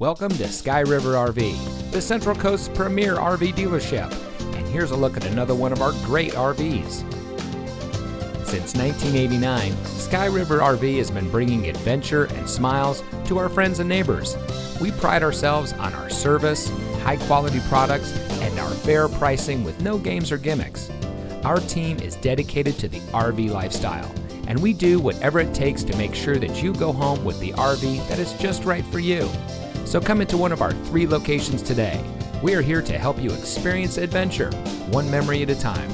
Welcome to Sky River RV, the Central Coast's premier RV dealership. And here's a look at another one of our great RVs. Since 1989, Sky River RV has been bringing adventure and smiles to our friends and neighbors. We pride ourselves on our service, high-quality products, and our fair pricing with no games or gimmicks. Our team is dedicated to the RV lifestyle, and we do whatever it takes to make sure that you go home with the RV that is just right for you. So come into one of our 3 locations today. We are here to help you experience adventure, one memory at a time.